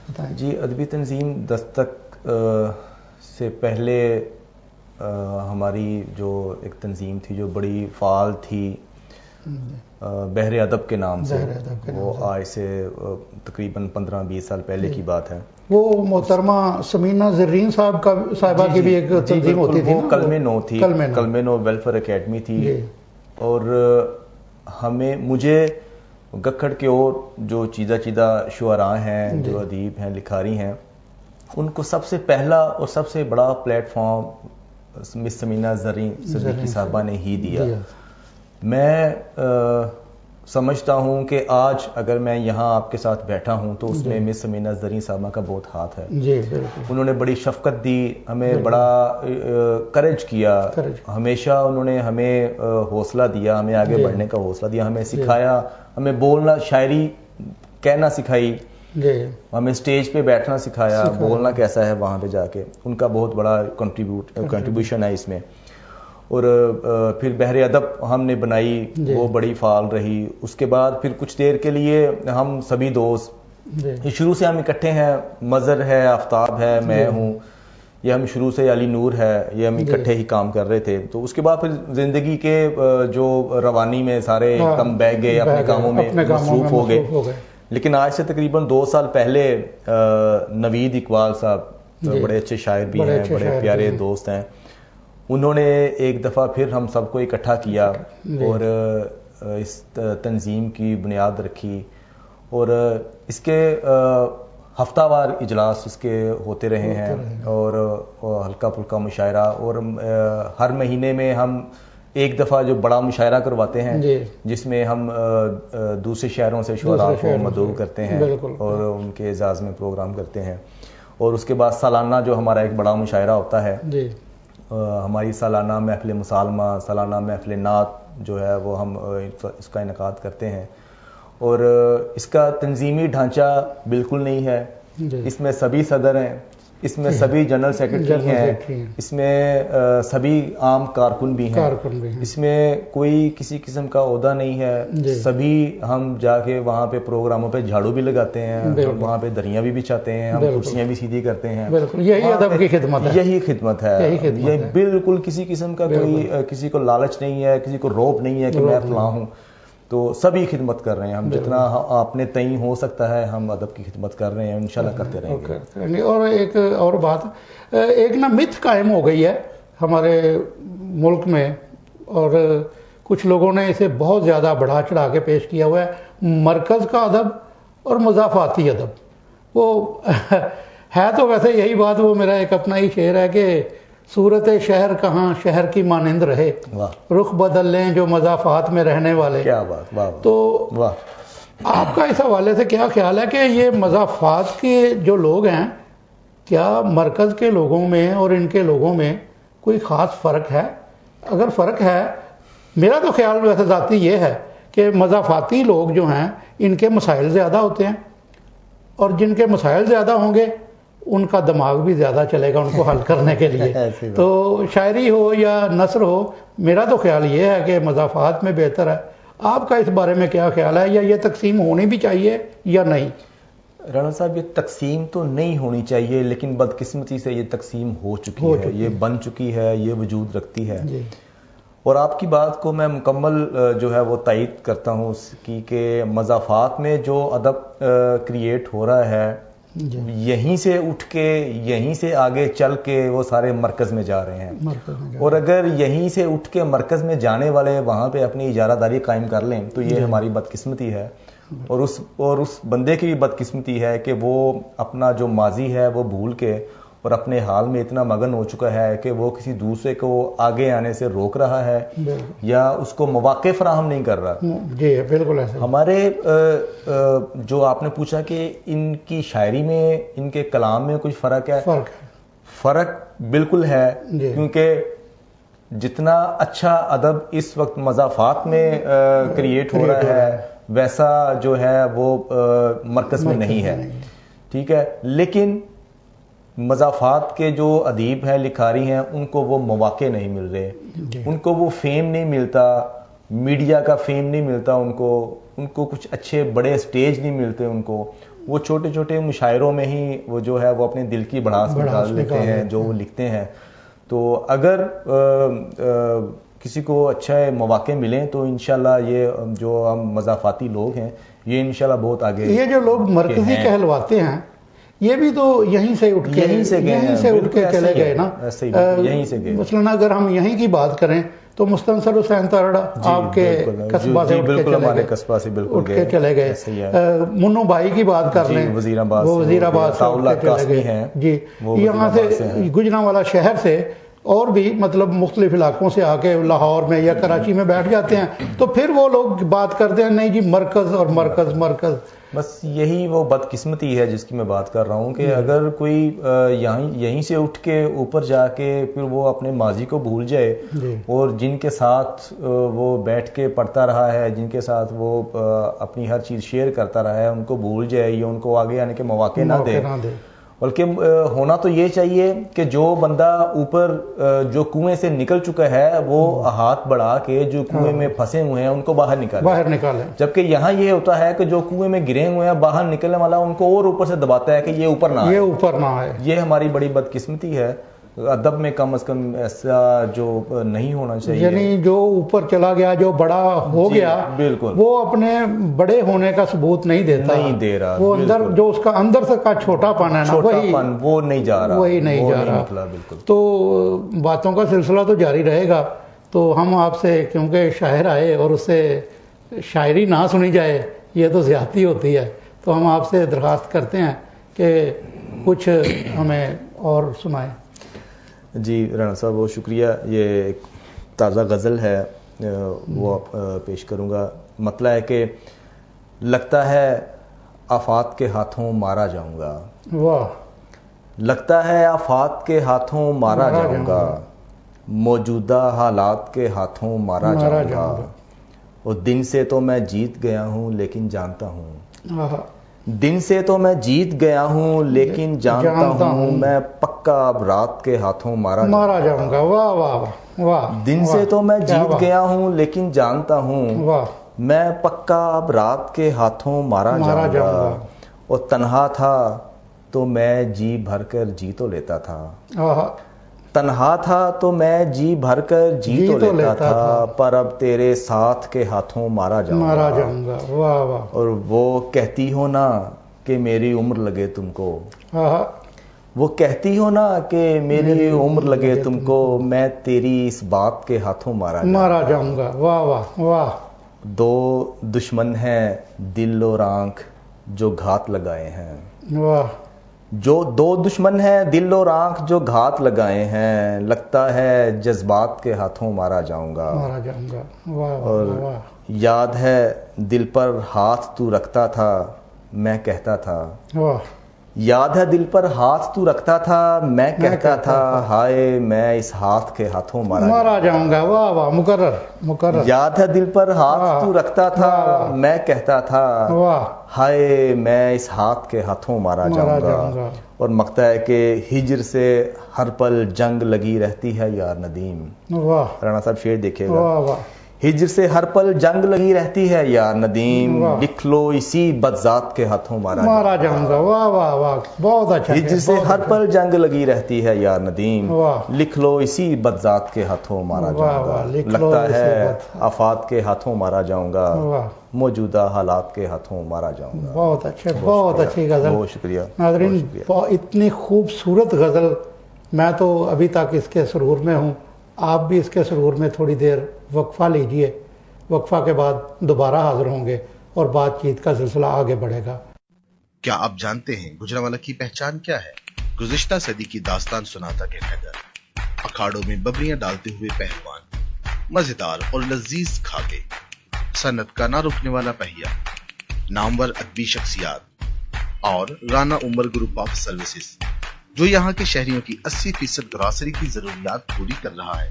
بتائیں. جی، ادبی تنظیم دستک سے پہلے ہماری جو ایک تنظیم تھی جو بڑی فعال تھی، بحر ادب کے نام سے، وہ آج سے تقریباً 15-20 سال پہلے کی بات ہے. وہ محترمہ سمینہ زرین صاحبہ کی بھی ایک تنظیم ہوتی تھی، وہ کلمے نو تھی، کلمے نو ویلفیئر اکیڈمی تھی. اور مجھے گکھڑ کے اور جو چیدہ شعراء ہیں، جو ادیب ہیں، لکھاری ہیں، ان کو سب سے پہلا اور سب سے بڑا پلیٹ فارم مس سمینہ زرین صدیقی صاحبہ نے ہی دیا. میں سمجھتا ہوں کہ آج اگر میں یہاں آپ کے ساتھ بیٹھا ہوں تو اس میں مس سمینہ زرین صاحبہ کا بہت ہاتھ ہے. انہوں نے بڑی شفقت دی، ہمیں بڑا کریج کیا، ہمیشہ انہوں نے ہمیں حوصلہ دیا، ہمیں آگے بڑھنے کا حوصلہ دیا، ہمیں سکھایا، ہمیں بولنا، شاعری کہنا سکھائی، ہمیں سٹیج پہ بیٹھنا سکھایا، بولنا کیسا ہے وہاں پہ جا کے. ان کا بہت بڑا کنٹریبیوشن ہے اس میں. اور پھر بحر ادب ہم نے بنائی، وہ بڑی فعال رہی. اس کے بعد پھر کچھ دیر کے لیے ہم سبھی دوست، شروع سے ہم اکٹھے ہیں، مظہر ہے، آفتاب ہے، میں ہوں، یہ ہم شروع سے، علی نور ہے، یہ ہم اکٹھے ہی کام کر رہے تھے. تو اس کے بعد پھر زندگی کے جو روانی میں سارے ایک دم بہ گئے، اپنے کاموں میں مصروف ہو گئے. لیکن آج سے تقریباً 2 سال پہلے نوید اقبال صاحب بڑے اچھے شاعر بھی ہیں، بڑے پیارے دوست ہیں، انہوں نے ایک دفعہ پھر ہم سب کو اکٹھا کیا اور اس تنظیم کی بنیاد رکھی. اور اس کے ہفتہ وار اجلاس اس کے ہوتے رہے ہیں اور ہلکا پھلکا مشاعرہ. اور ہر مہینے میں ہم ایک دفعہ جو بڑا مشاعرہ کرواتے ہیں جس میں ہم دوسرے شہروں سے شعراء کو مدعو کرتے ہیں اور ان کے اعزاز میں پروگرام کرتے ہیں. اور اس کے بعد سالانہ جو ہمارا ایک بڑا مشاعرہ ہوتا ہے، ہماری سالانہ محفل مسالمہ، سالانہ محفل نعت جو ہے وہ ہم اس کا انعقاد کرتے ہیں. اور اس کا تنظیمی ڈھانچہ بالکل نہیں ہے. اس میں سبھی صدر ہیں, اس میں سبھی جنرل سیکرٹری ہیں, اس میں سبھی عام کارکن بھی ہیں, اس میں کوئی کسی قسم کا عہدہ نہیں ہے. سبھی ہم جا کے وہاں پہ پروگراموں پہ جھاڑو بھی لگاتے ہیں, ہم وہاں پہ دریاں بھی بچھاتے ہیں, ہم کرسیاں بھی سیدھی کرتے ہیں. یہی ادب کی خدمت ہے, یہی خدمت ہے. یہ بالکل کسی قسم کا کوئی کسی کو لالچ نہیں ہے, کسی کو روب نہیں ہے کہ میں فلاں ہوں. تو سبھی خدمت کر رہے ہیں. ہم جتنا اپنے تئیں ہو سکتا ہے ہم ادب کی خدمت کر رہے ہیں, انشاءاللہ کرتے رہیں گے. اور ایک اور بات, ایک نا متھ قائم ہو گئی ہے ہمارے ملک میں, اور کچھ لوگوں نے اسے بہت زیادہ بڑھا چڑھا کے پیش کیا ہوا ہے, مرکز کا ادب اور مضافاتی ادب. وہ ہے تو ویسے یہی بات, وہ میرا ایک اپنا ہی شعر ہے کہ صورت شہر کہاں شہر کی مانند رہے, رخ بدل لیں جو مضافات میں رہنے والے. کیا بات, واہ. تو آپ کا اس حوالے سے کیا خیال ہے کہ یہ مضافات کے جو لوگ ہیں, کیا مرکز کے لوگوں میں اور ان کے لوگوں میں کوئی خاص فرق ہے؟ اگر فرق ہے, میرا تو خیال ویسے ذاتی یہ ہے کہ مضافاتی لوگ جو ہیں ان کے مسائل زیادہ ہوتے ہیں, اور جن کے مسائل زیادہ ہوں گے ان کا دماغ بھی زیادہ چلے گا ان کو حل کرنے کے لیے. تو شاعری ہو یا نثر ہو, میرا تو خیال یہ ہے کہ مضافات میں بہتر ہے. آپ کا اس بارے میں کیا خیال ہے, یا یہ تقسیم ہونی بھی چاہیے یا نہیں؟ رانا صاحب, یہ تقسیم تو نہیں ہونی چاہیے, لیکن بدقسمتی سے یہ تقسیم ہو چکی ہے, یہ بن چکی ہے, یہ وجود رکھتی ہے. اور آپ کی بات کو میں مکمل جو ہے وہ تائید کرتا ہوں اس کی, کہ مضافات میں جو ادب کریٹ ہو رہا ہے یہیں سے اٹھ کے یہیں سے آگے چل کے وہ سارے مرکز میں جا رہے ہیں. اور اگر یہیں سے اٹھ کے مرکز میں جانے والے وہاں پہ اپنی اجارہ داری قائم کر لیں تو یہ ہماری بدقسمتی ہے, اور اس بندے کی بھی بدقسمتی ہے کہ وہ اپنا جو ماضی ہے وہ بھول کے اور اپنے حال میں اتنا مگن ہو چکا ہے کہ وہ کسی دوسرے کو آگے آنے سے روک رہا ہے یا اس کو مواقع فراہم نہیں کر رہا. جی بالکل ایسا. ہمارے جو آپ نے پوچھا کہ ان کی شاعری میں, ان کے کلام میں کچھ فرق ہے, فرق بالکل ہے, کیونکہ جتنا اچھا ادب اس وقت مضافات میں کریٹ ہو رہا ہے ویسا جو ہے وہ مرکز میں نہیں ہے. ٹھیک ہے, لیکن مضافات کے جو ادیب ہیں, لکھاری ہیں, ان کو وہ مواقع نہیں مل رہے, ان کو وہ فیم نہیں ملتا, میڈیا کا فیم نہیں ملتا ان کو کچھ اچھے بڑے سٹیج نہیں ملتے ان کو. وہ چھوٹے چھوٹے مشاعروں میں ہی وہ جو ہے وہ اپنے دل کی بڑھاس نکال لیتے ہیں جو وہ لکھتے ہیں. تو اگر کسی کو اچھے مواقع ملیں تو انشاءاللہ یہ جو ہم مضافاتی لوگ ہیں یہ انشاءاللہ بہت آگے. یہ جو لوگ مرکزی کہلواتے ہیں یہ بھی تو یہیں سے اٹھ کے چلے گئے نا, یہیں سے گئے. مثلاً اگر ہم یہیں کی بات کریں تو مستنصر حسین تارڑا آپ کے قصبہ سے اٹھ کے چلے گئے. منو بھائی کی بات کر لیں, وزیر آباد, وہ وزیر آباد سے اٹھ کے چلے گئے. جی, یہاں سے گجرانوالہ شہر سے اور بھی مطلب مختلف علاقوں سے آ کے لاہور میں یا کراچی میں بیٹھ جاتے ہیں, تو پھر وہ لوگ بات کرتے ہیں نہیں جی مرکز اور مرکز مرکز. بس یہی وہ بدقسمتی ہے جس کی میں بات کر رہا ہوں کہ اگر کوئی یہیں سے اٹھ کے اوپر جا کے پھر وہ اپنے ماضی کو بھول جائے, اور جن کے ساتھ وہ بیٹھ کے پڑھتا رہا ہے, جن کے ساتھ وہ اپنی ہر چیز شیئر کرتا رہا ہے, ان کو بھول جائے یا ان کو آگے آنے کے مواقع نہ دے. بلکہ ہونا تو یہ چاہیے کہ جو بندہ اوپر جو کنویں سے نکل چکا ہے وہ ہاتھ بڑھا کے جو کنویں میں پھنسے ہوئے ہیں ان کو باہر نکالے. جبکہ یہاں یہ ہوتا ہے کہ جو کنویں میں گرے ہوئے ہیں باہر نکلنے والا ان کو اور اوپر سے دباتا ہے کہ یہ اوپر نہ آئے. یہ ہماری بڑی بدقسمتی ہے. ادب میں کم از کم ایسا جو نہیں ہونا چاہیے, یعنی جو اوپر چلا گیا جو بڑا ہو گیا بالکل وہ اپنے بڑے ہونے کا ثبوت نہیں دے رہا. وہ اندر جو اس کا اندر سے کا چھوٹا پن ہے نا وہ نہیں جا رہا. بالکل. تو باتوں کا سلسلہ تو جاری رہے گا. تو ہم آپ سے, کیونکہ شاعر آئے اور اس سے شاعری نہ سنی جائے یہ تو زیادتی ہوتی ہے, تو ہم آپ سے درخواست کرتے ہیں کہ کچھ ہمیں اور سنائیں. جی رانا صاحب بہت شکریہ. یہ ایک تازہ غزل ہے وہ پیش کروں گا. مطلب ہے کہ لگتا ہے آفات کے ہاتھوں مارا جاؤں گا. واہ. لگتا ہے آفات کے ہاتھوں مارا جاؤں گا, موجودہ حالات کے ہاتھوں مارا جاؤں گا. اور دن سے تو میں جیت گیا ہوں لیکن جانتا ہوں، آہا، دن سے تو میں جیت گیا ہوں لیکن جانتا ہوں میں پکا اب رات کے ہاتھوں مارا جاؤں گا۔ واہ واہ واہ واہ، دن سے تو میں جیت بات، گیا ہوں لیکن جانتا ہوں واہ، میں پکا اب رات کے ہاتھوں مارا جاؤں گا، اور تنہا تھا تو میں جی بھر کر جی تو لیتا تھا، آہا، تنہا تھا تو میں جی بھر کر جی تو لیتا تھا، پر اب تیرے ساتھ کے ہاتھوں مارا جاؤں گا۔ واہ واہ، اور وہ کہتی ہو نا کہ میری عمر لگے تم کو، آہا، وہ کہتی ہو نا کہ میری عمر لگے تم کو، میں تیری اس بات کے ہاتھوں مارا جاؤں گا۔ واہ واہ واہ، دو دشمن ہیں دل اور آنکھ جو گھات لگائے ہیں، واہ، جو دو دشمن ہیں دل اور آنکھ جو گھات لگائے ہیں، لگتا ہے جذبات کے ہاتھوں مارا جاؤں گا، واہ اور واہ، یاد ہے دل پر ہاتھ تو رکھتا تھا میں کہتا تھا، واہ، یاد ہے دل پر ہاتھ تو رکھتا تھا میں کہتا تھا، ہائے میں اس ہاتھ کے ہاتھوں مارا جاؤں گا۔ واہ واہ، مکرر، یاد ہے دل پر ہاتھ تو رکھتا تھا میں کہتا تھا، واہ، ہائے میں اس ہاتھ کے ہاتھوں مارا جاؤں گا، اور مقطع ہے کہ ہجر سے ہر پل جنگ لگی رہتی ہے یار ندیم، واہ، رانا صاحب شعر دیکھیے گا، واہ واہ، ہجر سے ہر پل جنگ لگی رہتی ہے یار ندیم، لکھ لو اسی بدذات کے ہاتھوں مارا جاؤں گا۔ واہ واہ واہ، بہت اچھا، ہجر سے ہر پل جنگ لگی رہتی ہے یار ندیم، واہ، لکھ لو اسی بدذات کے ہاتھوں مارا جاؤں گا، لگتا ہے آفات کے ہاتھوں مارا جاؤں گا، موجودہ حالات کے ہاتھوں مارا جاؤں گا۔ بہت اچھے، بہت اچھی غزل، بہت شکریہ ناظرین، اتنی خوبصورت غزل، میں تو ابھی تک اس کے سرور میں ہوں، آپ بھی اس کے سرور میں تھوڑی دیر وقفہ لیجئے، وقفہ کے بعد دوبارہ حاضر ہوں گے اور بات چیت کا سلسلہ آگے بڑھے گا۔ کیا آپ جانتے ہیں گجرانوالہ کی پہچان کیا ہے؟ گزشتہ صدی کی داستان سناتا کہنے لگا، اکھاڑوں میں ببریاں ڈالتے ہوئے پہلوان، مزیدار اور لذیذ کھاتے، صنعت کا نہ رکنے والا پہیا، نامور ادبی شخصیات اور رانا عمر گروپ آف سروسز، جو یہاں کے شہریوں کی 80% گراسری کی ضروریات پوری کر رہا ہے۔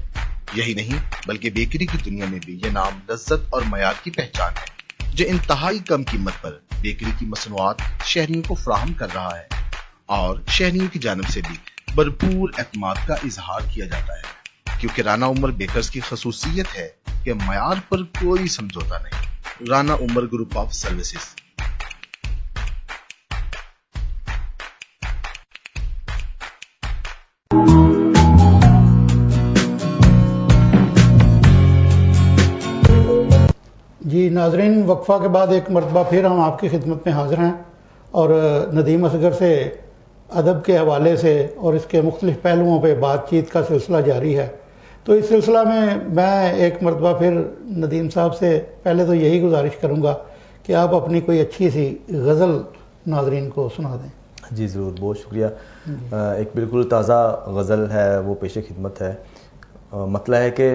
یہی نہیں بلکہ بیکری کی دنیا میں بھی یہ نام لذت اور معیار کی پہچان ہے، جو انتہائی کم قیمت پر بیکری کی مصنوعات شہریوں کو فراہم کر رہا ہے، اور شہریوں کی جانب سے بھی بھرپور اعتماد کا اظہار کیا جاتا ہے، کیونکہ رانا عمر بیکرز کی خصوصیت ہے کہ معیار پر کوئی سمجھوتا نہیں۔ رانا عمر گروپ آف سروسز۔ جی ناظرین، وقفہ کے بعد ایک مرتبہ پھر ہم آپ کی خدمت میں حاضر ہیں، اور ندیم اصغر سے ادب کے حوالے سے اور اس کے مختلف پہلوؤں پہ بات چیت کا سلسلہ جاری ہے۔ تو اس سلسلہ میں ایک مرتبہ پھر ندیم صاحب سے پہلے تو یہی گزارش کروں گا کہ آپ اپنی کوئی اچھی سی غزل ناظرین کو سنا دیں۔ جی ضرور، بہت شکریہ۔ ایک بالکل تازہ غزل ہے، وہ پیش خدمت ہے۔ مطلب ہے کہ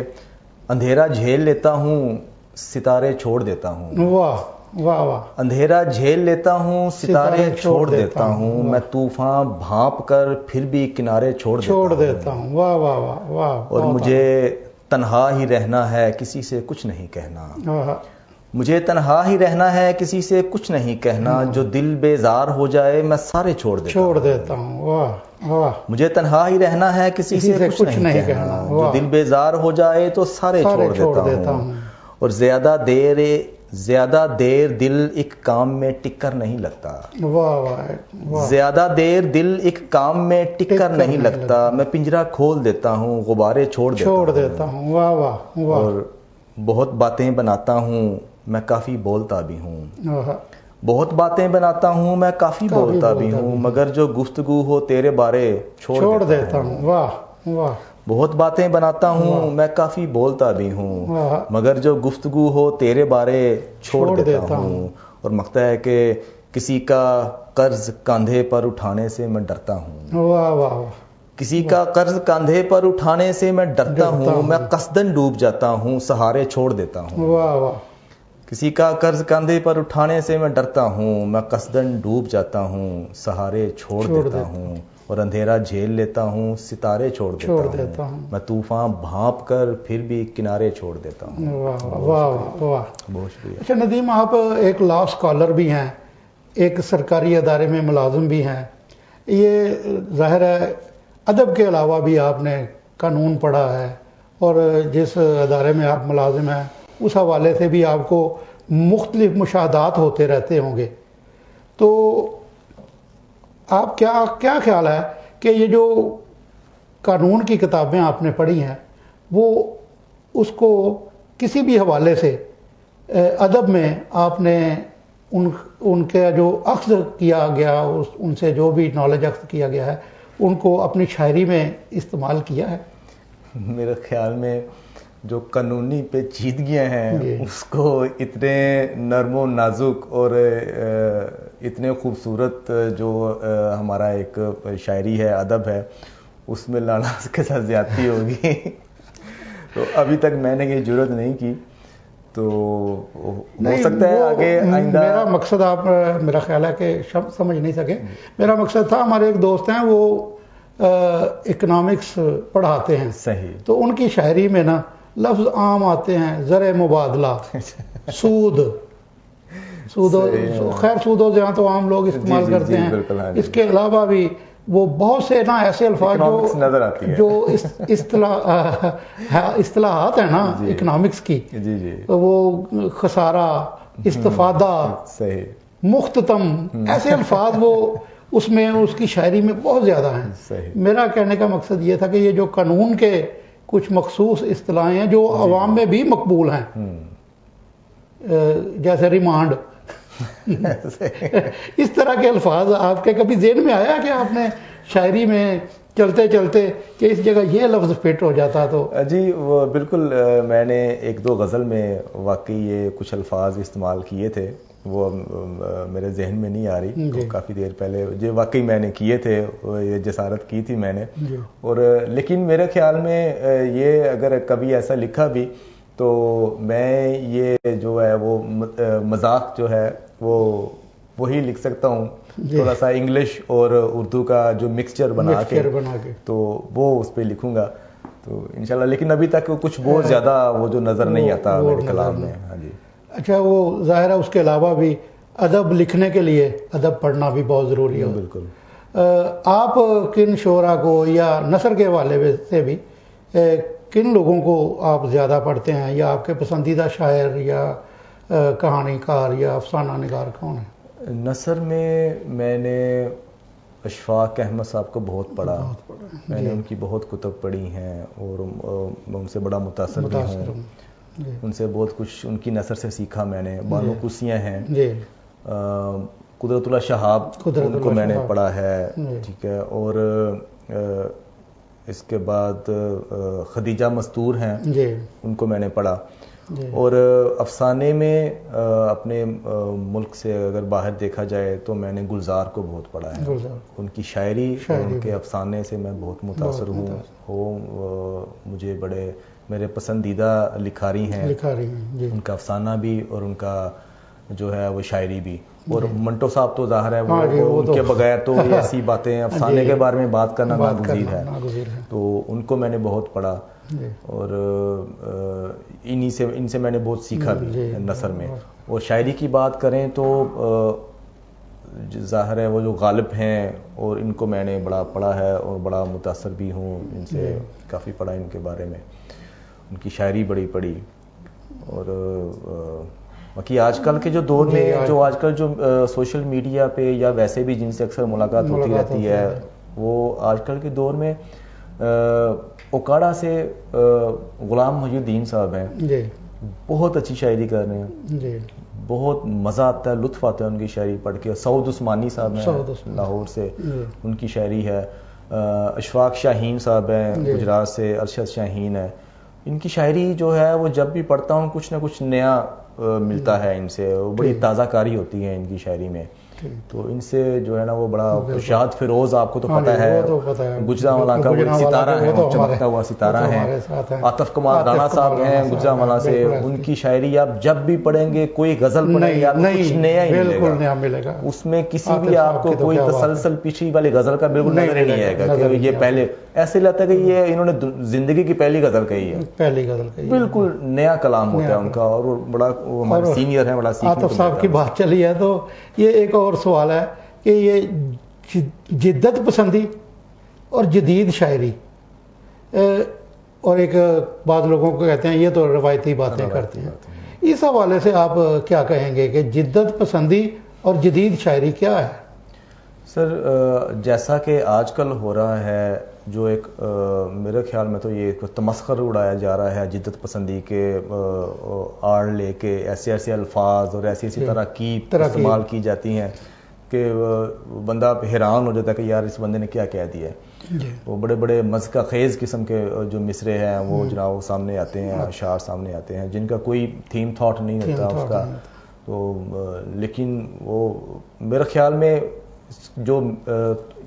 اندھیرا جھیل لیتا ہوں ستارے چھوڑ دیتا ہوں، واہ واہ واہ، اندھیرا جھیل لیتا ہوں ستارے چھوڑ دیتا ہوں، میں طوفان بھانپ کر پھر بھی کنارے چھوڑ دیتا ہوں، واہ واہ واہ واہ، اور مجھے تنہا ہی رہنا ہے کسی سے کچھ نہیں کہنا، مجھے تنہا ہی رہنا ہے کسی سے کچھ نہیں کہنا، جو دل بیزار ہو جائے میں سارے چھوڑ دیتا ہوں، واہ واہ، مجھے تنہا ہی رہنا ہے کسی سے کچھ نہیں کہنا، جو دل بیزار ہو جائے تو سارے چھوڑ دیتا ہوں، اور زیادہ دیر دل ایک کام میں ٹک کر نہیں لگتا، زیادہ دیر دل ایک کام میں ٹک کر نہیں لگتا، میں پنجرا کھول دیتا ہوں غبارے چھوڑ دیتا ہوں، واہ واہ، اور بہت باتیں بناتا ہوں میں کافی بولتا بھی ہوں، بہت باتیں بناتا ہوں میں کافی بولتا بھی ہوں، مگر جو گفتگو ہو تیرے بارے چھوڑ دیتا ہوں، واہ واہ، بہت باتیں بناتا ہوں میں کافی بولتا بھی ہوں، مگر جو گفتگو ہو تیرے بارے چھوڑ دیتا ہوں، اور مقطع ہے کہ کسی کا قرض کاندھے پر اٹھانے سے میں ڈرتا ہوں، واہ واہ، کسی کا قرض کاندھے پر اٹھانے سے میں ڈرتا ہوں، میں قصدن ڈوب جاتا ہوں سہارے چھوڑ دیتا ہوں، واہ واہ، کسی کا قرض کاندھے پر اٹھانے سے میں ڈرتا ہوں، میں قصدن ڈوب جاتا ہوں سہارے چھوڑ دیتا ہوں، اور اندھیرا جھیل لیتا ہوں، ستارے چھوڑ دیتا ہوں، میں طوفان بھانپ کر پھر بھی کنارے چھوڑ دیتا ہوں۔ واہ واہ واہ، بہت شکریہ۔ اچھا ندیم، آپ ایک لا اسکالر بھی ہیں، ایک سرکاری ادارے میں ملازم بھی ہیں، یہ ظاہر ہے ادب کے علاوہ بھی آپ نے قانون پڑھا ہے، اور جس ادارے میں آپ ملازم ہیں اس حوالے سے بھی آپ کو مختلف مشاہدات ہوتے رہتے ہوں گے، تو آپ کیا خیال ہے کہ یہ جو قانون کی کتابیں آپ نے پڑھی ہیں وہ اس کو کسی بھی حوالے سے ادب میں آپ نے ان کا جو اخذ کیا گیا، ان سے جو بھی نالج اخذ کیا گیا ہے ان کو اپنی شاعری میں استعمال کیا ہے؟ میرے خیال میں جو قانونی پیچیدگیاں ہیں اس کو اتنے نرم و نازک اور اتنے خوبصورت جو ہمارا ایک شاعری ہے، ادب ہے، اس میں لانا اس کے ساتھ زیادتی ہوگی تو ابھی تک میں نے یہ جرت نہیں کی، تو ہو سکتا ہے آگے آئندہ۔ میرا مقصد آپ میرا خیال ہے کہ سمجھ نہیں سکے، میرا مقصد تھا، ہمارے ایک دوست ہیں وہ اکنامکس پڑھاتے ہیں، صحیح، تو ان کی شاعری میں نا لفظ عام آتے ہیں، زر مبادلہ، سود، خیر سود و زیاں تو عام لوگ استعمال کرتے ہیں، اس کے علاوہ بھی وہ بہت سے نا ایسے الفاظ جو اصطلاحات ہیں نا اکنامکس کی، وہ خسارہ، استفادہ، مختتم، ایسے الفاظ وہ اس میں اس کی شاعری میں بہت زیادہ ہیں۔ میرا کہنے کا مقصد یہ تھا کہ یہ جو قانون کے کچھ مخصوص اصطلاحیں ہیں جو عوام میں بھی مقبول ہیں، جیسے ریمانڈ، اس طرح کے الفاظ آپ کے کبھی ذہن میں آیا کہ آپ نے شاعری میں چلتے چلتے کہ اس جگہ یہ لفظ فٹ ہو جاتا؟ تو جی وہ بالکل، میں نے ایک دو غزل میں واقعی یہ کچھ الفاظ استعمال کیے تھے، وہ میرے ذہن میں نہیں آ رہی، تو کافی دیر پہلے جو واقعی میں نے کیے تھے، یہ جسارت کی تھی میں نے، اور لیکن میرے خیال میں یہ اگر کبھی ایسا لکھا بھی تو میں یہ جو ہے وہ مذاق جو ہے وہ وہی لکھ سکتا ہوں، تھوڑا سا انگلش اور اردو کا جو مکسچر بنا کے تو وہ اس پہ لکھوں گا تو انشاءاللہ، لیکن ابھی تک کچھ بہت زیادہ وہ جو نظر نہیں آتا میرے کلام میں۔ ہاں جی، اچھا، وہ ظاہر ہے اس کے علاوہ بھی ادب لکھنے کے لیے ادب پڑھنا بھی بہت ضروری ہے۔ بالکل۔ آپ کن شعراء کو یا نثر کے حوالے سے بھی کن لوگوں کو آپ زیادہ پڑھتے ہیں، یا آپ کے پسندیدہ شاعر یا کہانی کار یا افسانہ نگار کون ہے؟ نثر میں نے اشفاق احمد صاحب کو بہت پڑھا، میں نے ان کی بہت کتب پڑھی ہیں اور میں ان سے بڑا متاثر بھی ہوں، ان سے بہت کچھ ان کی نثر سے سیکھا میں نے۔ بانو قصیاں ہیں، قدرت اللہ شہاب ان کو میں نے پڑھا ہے، ٹھیک ہے، اور اس کے بعد خدیجہ مستور ہیں، ان کو میں نے پڑھا، اور افسانے میں اپنے ملک سے اگر باہر دیکھا جائے تو میں نے گلزار کو بہت پڑھا ہے، ان کی شاعری اور ان کے افسانے سے میں بہت متاثر ہوں، مجھے بڑے میرے پسندیدہ لکھاری ہیں، ان کا افسانہ بھی اور ان کا جو ہے وہ شاعری بھی، اور منٹو صاحب تو ظاہر ہے وہ ان کے بغیر تو ایسی باتیں افسانے کے بارے میں بات کرنا ناگزیر ہے، تو ان کو میں نے بہت پڑھا، اور ان سے میں نے بہت سیکھا بھی نثر میں۔ اور شاعری کی بات کریں تو ظاہر ہے وہ جو غالب ہیں، اور ان کو میں نے بڑا پڑھا ہے اور بڑا متاثر بھی ہوں، ان سے کافی پڑھا ان کے بارے میں، ان کی شاعری بڑی پڑھی۔ اور باقی آج کل کے جو دور میں جو آج کل جو سوشل میڈیا پہ یا ویسے بھی جن سے اکثر ملاقات ہوتی رہتی ہے، وہ آج کل کے دور میں اوکاڑا سے غلام محی الدین صاحب ہیں، بہت اچھی شاعری کر رہے ہیں، بہت مزہ آتا ہے، لطف آتا ہے ان کی شاعری پڑھ کے۔ سعود عثمانی صاحب ہیں لاہور سے، ان کی شاعری ہے۔ اشفاق شاہین صاحب ہیں گجرات سے، ارشد شاہین ہے، ان کی شاعری جو ہے وہ جب بھی پڑھتا ہوں کچھ نہ کچھ نیا ملتا ہے ان سے، بڑی تازہ کاری ہوتی ہے ان کی شاعری میں۔ تو ان سے جو ہے نا وہ بڑا شاد فیروز، آپ کو تو پتہ ہے گجرانوالہ کا وہ ستارہ ہے، چمکتا ہوا ستارہ ہے. عاطف کمال رانا صاحب ہیں گجرانوالہ سے، ان کی شاعری آپ جب بھی پڑھیں گے، کوئی غزل پڑھیں گے آپ کو کچھ نیا ہی ملے گا. اس میں کسی بھی آپ کو کوئی تسلسل پیچھے والی غزل کا بالکل نظر ہی نہیں آئے گا کہ یہ پہلے ایسے لگتا ہے کہ یہ انہوں نے زندگی کی پہلی غزل کہی ہے، پہلی غزل کہی، بالکل نیا کلام ہوتا ہے ان کا. اور وہ بڑا ہمارے سینئر ہیں، بڑا عاطف صاحب کی بات چلی ہے تو یہ ایک اور سوال ہے کہ یہ جدت پسندی اور جدید شاعری، اور ایک بعض لوگوں کو کہتے ہیں یہ تو روایتی باتیں کرتے ہیں، اس حوالے سے آپ کیا کہیں گے کہ جدت پسندی اور جدید شاعری کیا ہے؟ سر جیسا کہ آج کل ہو رہا ہے، جو ایک میرے خیال میں تو یہ ایک تمسخر اڑایا جا رہا ہے جدت پسندی کے آڑ لے کے، ایسے ایسے الفاظ اور ایسی تراکیب استعمال کی جاتی ہیں کہ بندہ حیران ہو جاتا ہے کہ یار اس بندے نے کیا کہہ دیا ہے. وہ بڑے بڑے مذکا خیز قسم کے جو مصرے ہیں وہ جناب سامنے آتے ہیں، اشعار سامنے آتے ہیں جن کا کوئی تھیم تھاٹ نہیں ہوتا اس کا. تو لیکن وہ میرے خیال میں جو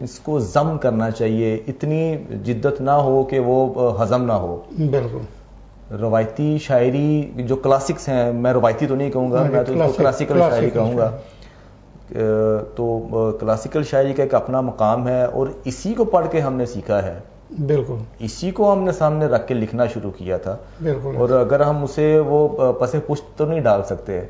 اس کو ضم کرنا چاہیے، اتنی جدت نہ ہو کہ وہ ہضم نہ ہو. بالکل روایتی شاعری جو کلاسکس ہیں، میں روایتی تو نہیں کہوں گا، میں تو اس کو کلاسیکل شاعری کہوں گا. تو کلاسیکل شاعری کا ایک اپنا مقام ہے اور اسی کو پڑھ کے ہم نے سیکھا ہے، بالکل اسی کو ہم نے سامنے رکھ کے لکھنا شروع کیا تھا. اور اگر ہم اسے وہ پس پشت تو نہیں ڈال سکتے،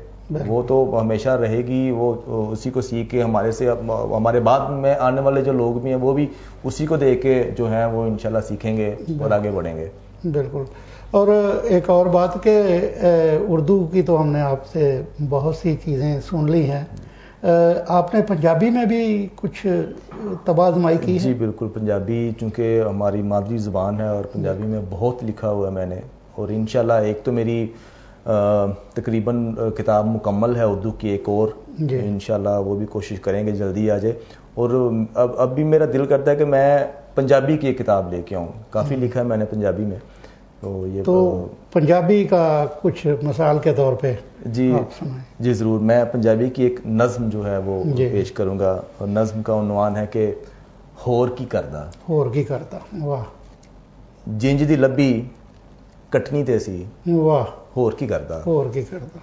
وہ تو ہمیشہ رہے گی، وہ اسی کو سیکھ کے ہمارے بعد میں آنے والے جو لوگ بھی ہیں وہ بھی اسی کو دیکھ کے جو ہیں وہ انشاءاللہ سیکھیں گے اور آگے بڑھیں گے. بالکل. اور ایک اور بات کہ اردو کی تو ہم نے آپ سے بہت سی چیزیں سن لی ہیں، آپ نے پنجابی میں بھی کچھ تبازمائی کی ہے؟ جی بالکل، پنجابی چونکہ ہماری مادری زبان ہے اور پنجابی میں بہت لکھا ہوا ہے میں نے. اور انشاءاللہ ایک تو میری تقریباً کتاب مکمل ہے اردو کی، ایک اور انشاءاللہ وہ بھی کوشش کریں گے جلدی آ جائے. اور اب بھی میرا دل کرتا ہے کہ میں پنجابی کی ایک کتاب لے کے آؤں، کافی لکھا ہے میں نے پنجابی میں. تو پنجابی کا کچھ مثال کے طور پہ جی ضرور، میں پنجابی کی ایک نظم جو ہے وہ پیش کروں گا. اور نظم کا عنوان ہے کہ ہور کی کردا. ہور کی کردا، واہ. جنج دی لبی کٹنی تے سی، واہ. ہور کی کردا. ہور کی کردا.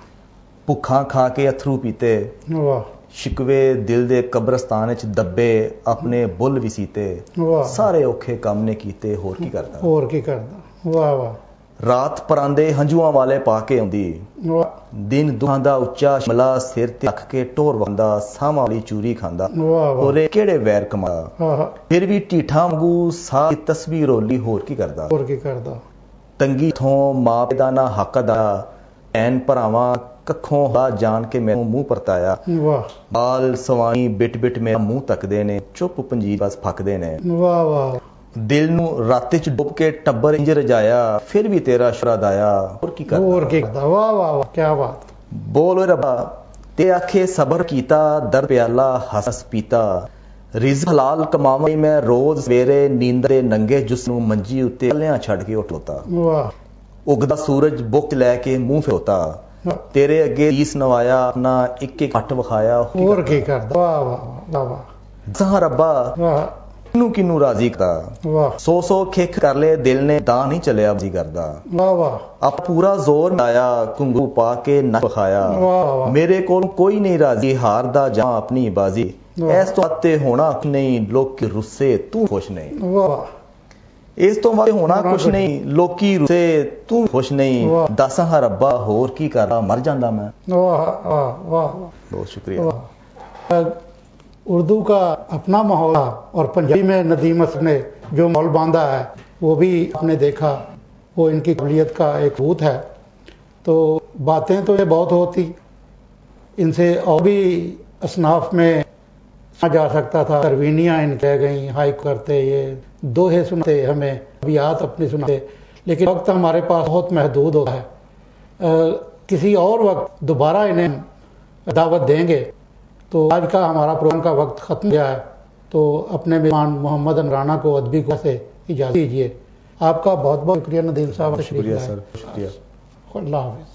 بھکھاں کھا کے اتھرو پیتے، واہ. شکوے دل دے قبرستان وچ دبے، اپنے بل وی سیتے، سارے اوکھے کام نے کیتے، ہور کی کردا. ہور کی کردا، واہ واہ. رات پراندے ہنجواں والے پا کے آندی، دن دکھاں دا اچا شملا سر تے رکھ کے ٹور واندا، ساواں والی چوری کھاندا، ہورے کیڑے ویر کما، پھر بھی ٹیٹھاں وانگو سا تصویر اولی، ہور کی کردا. ہور کی کردا. تنگی تھوں ماں پیدا نہ حق ادا، این پراواں ککھوں ہا جان کے میں منہ پرتایا، بال سوانی بٹ بٹ میرا منہ تکدے نے، چپ پنجی بس پھکدے نے. واہ واہ. دل نو راتے چ ڈب کے ٹبر انج رجایا، پھر بھی تیرا شرد آیا، اور کی کردا. اور کی کردا. واہ واہ واہ، کیا بات. بول ربا تے آکھے صبر کیتا، در پیالہ ہس پیتا، رزق حلال کماویں میں روز سویرے، نیندرے ننگے جسم منجی اتے لیاں چھڑ کے اٹھوتا. واہ. اگدا سورج بک لے کے منہ پھوتا، تیرے اگے تیس نوایا، اپنا ایک ایک ہٹ وکھایا. اور کی کردا. واہ واہ واہ. سہاں ربا کنو کنو راضی کردا، سو سو کھک کر لے دل نے داں نہیں چلیا راضی کردا. واہ واہ. اب پورا زور آیا کنگو پا کے نہ بخایا، میرے کول کوئی نہیں راضی، ہار دا جاں اپنی بازی، ایس تو آتے ہونا نہیں لوگ رسے تو خوش نہیں. واہ. اس تو آتے ہونا کچھ نہیں لوکی رسے تو خوش نہیں، دساں ربا ہور کی کرا مر جاندا میں. واہ واہ واہ. بہت شکریہ. اردو کا اپنا ماحول اور پنجابی میں ندیم اسد نے جو ماحول باندھا ہے وہ بھی آپ نے دیکھا، وہ ان کی قابلیت کا ایک ثبوت ہے. تو باتیں تو یہ بہت ہوتی، ان سے اور بھی اصناف میں جا سکتا تھا. تروینیاں ان کہہ گئیں، ہائیک کرتے، یہ دوہے سنتے، ہمیں ابیات اپنی سناتے، لیکن وقت ہمارے پاس بہت محدود ہوتا ہے. کسی اور وقت دوبارہ انہیں دعوت دیں گے. تو آج کا ہمارا پروگرام کا وقت ختم گیا ہے، تو اپنے مہمان محمد رانا کو ادبی کو سے اجازت دیجیے. آپ کا بہت بہت شکریہ ندیم صاحب. شکریہ سر، شکریہ. اللہ حافظ.